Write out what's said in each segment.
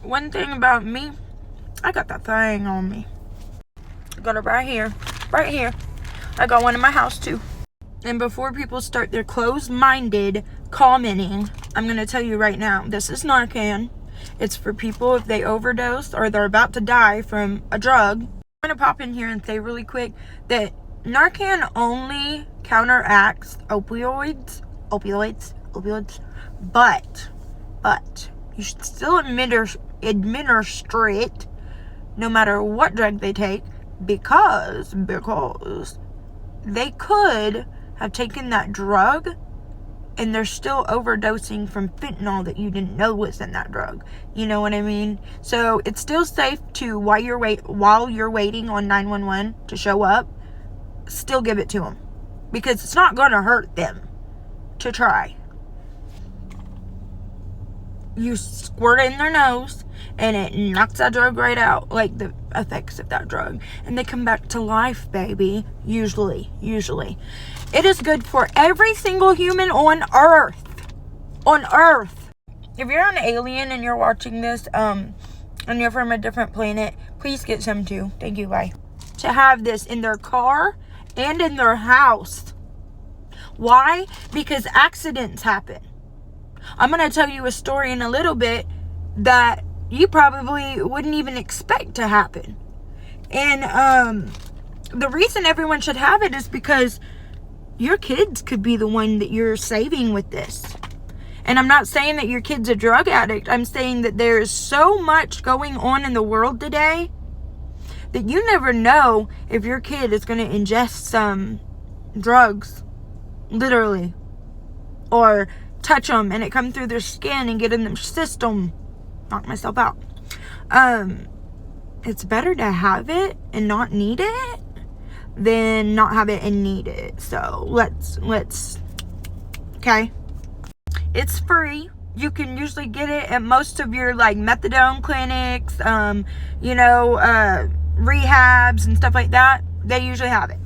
one thing about me, I got that thing on me. I got it right here. Right here. I got one in my house too. And before people start their closed-minded commenting, I'm going to tell you right now, this is Narcan. It's for people if they overdose or they're about to die from a drug. I'm going to pop in here and say really quick that Narcan only counteracts opioids, but you should still administer it no matter what drug they take, because they could have taken that drug and they're still overdosing from fentanyl that you didn't know was in that drug. You know what I mean? So it's still safe to, while you're waiting on 911 to show up, still give it to them, because it's not going to hurt them to try. You squirt it in their nose and it knocks that drug right out, like the effects of that drug, and they come back to life, baby. Usually it is good for every single human on earth. If you're an alien and you're watching this and you're from a different planet, please get some too. Thank you. Bye. To have this in their car and in their house. Why? Because accidents happen. I'm going to tell you a story in a little bit that you probably wouldn't even expect to happen. And the reason everyone should have it is because your kids could be the one that you're saving with this. And I'm not saying that your kid's a drug addict. I'm saying that there is so much going on in the world today that you never know if your kid is going to ingest some drugs, literally, or touch them and it come through their skin and get in their system. Knock myself out. It's better to have it and not need it than not have it and need it. So let's okay. It's free. You can usually get it at most of your like methadone clinics, rehabs and stuff like that. They usually have it.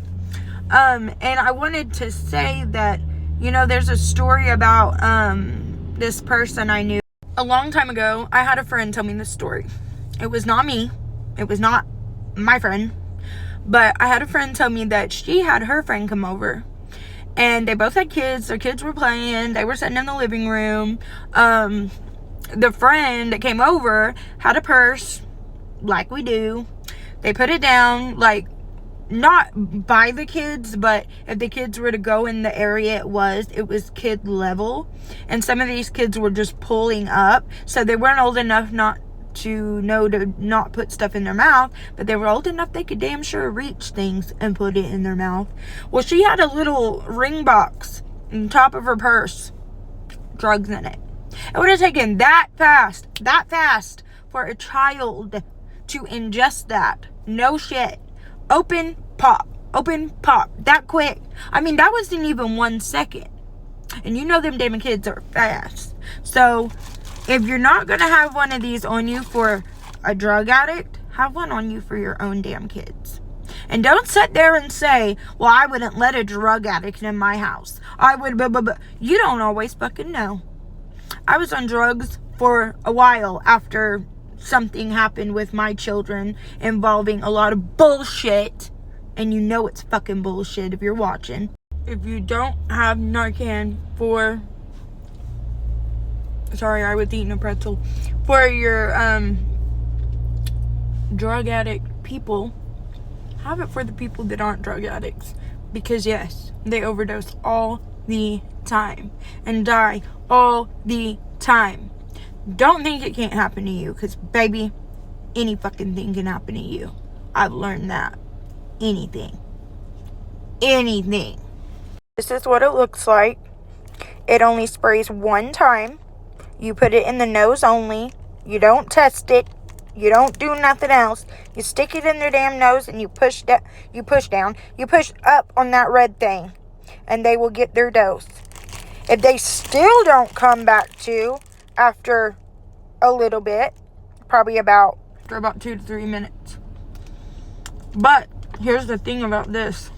And I wanted to say that, there's a story about this person I knew. A long time ago, I had a friend tell me this story. It was not me. It was not my friend. But I had a friend tell me that she had her friend come over. And they both had kids. Their kids were playing. They were sitting in the living room. The friend that came over had a purse, like we do. They put it down, like, not by the kids, but if the kids were to go in the area it was kid level. And some of these kids were just pulling up. So they weren't old enough not to know to not put stuff in their mouth, but they were old enough they could damn sure reach things and put it in their mouth. Well, she had a little ring box on top of her purse, drugs in it. It would have taken that fast for a child to ingest that. No shit. Open, pop, that quick. I mean, that wasn't even 1 second. And you know them damn kids are fast. So if you're not going to have one of these on you for a drug addict, have one on you for your own damn kids. And don't sit there and say, well, I wouldn't let a drug addict in my house. I would, but you don't always fucking know. I was on drugs for a while after something happened with my children involving a lot of bullshit. And you know it's fucking bullshit if you're watching. If you don't have Narcan for... Sorry, I was eating a pretzel. For your drug addict people, have it for the people that aren't drug addicts. Because yes, they overdose all the time and die all the time. Don't think it can't happen to you, because baby, any fucking thing can happen to you. I've learned that. Anything. This is what it looks like. It only sprays one time. You put it in the nose only. You don't test it. You don't do nothing else. You stick it in their damn nose and you push down. You push up on that red thing, and they will get their dose. If they still don't come back to after a little bit, probably about 2 to 3 minutes. But here's the thing about this.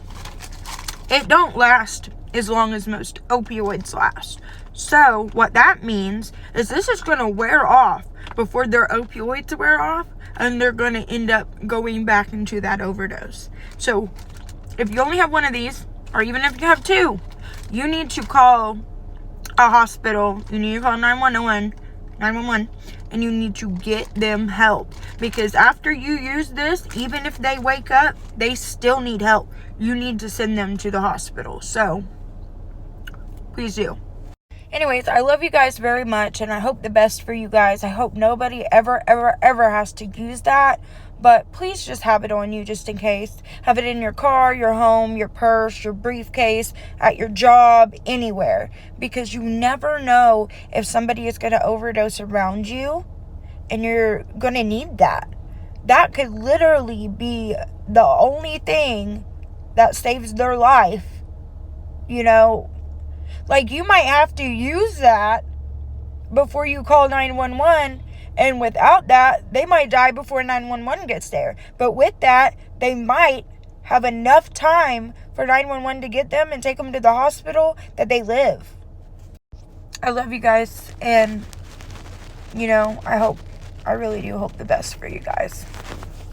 It don't last as long as most opioids last. So what that means is this is going to wear off before their opioids wear off, and they're going to end up going back into that overdose. So if you only have one of these, or even if you have two, you need to call a hospital. You need to call 911, and you need to get them help. Because after you use this, even if they wake up, they still need help. You need to send them to the hospital. So please do. Anyways, I love you guys very much, and I hope the best for you guys. I hope nobody ever has to use that. But please just have it on you just in case. Have it in your car, your home, your purse, your briefcase, at your job, anywhere. Because you never know if somebody is going to overdose around you, and you're going to need that. That could literally be the only thing that saves their life. You know, like, you might have to use that before you call 911. And without that, they might die before 911 gets there. But with that, they might have enough time for 911 to get them and take them to the hospital that they live. I love you guys. And, you know, I really do hope the best for you guys.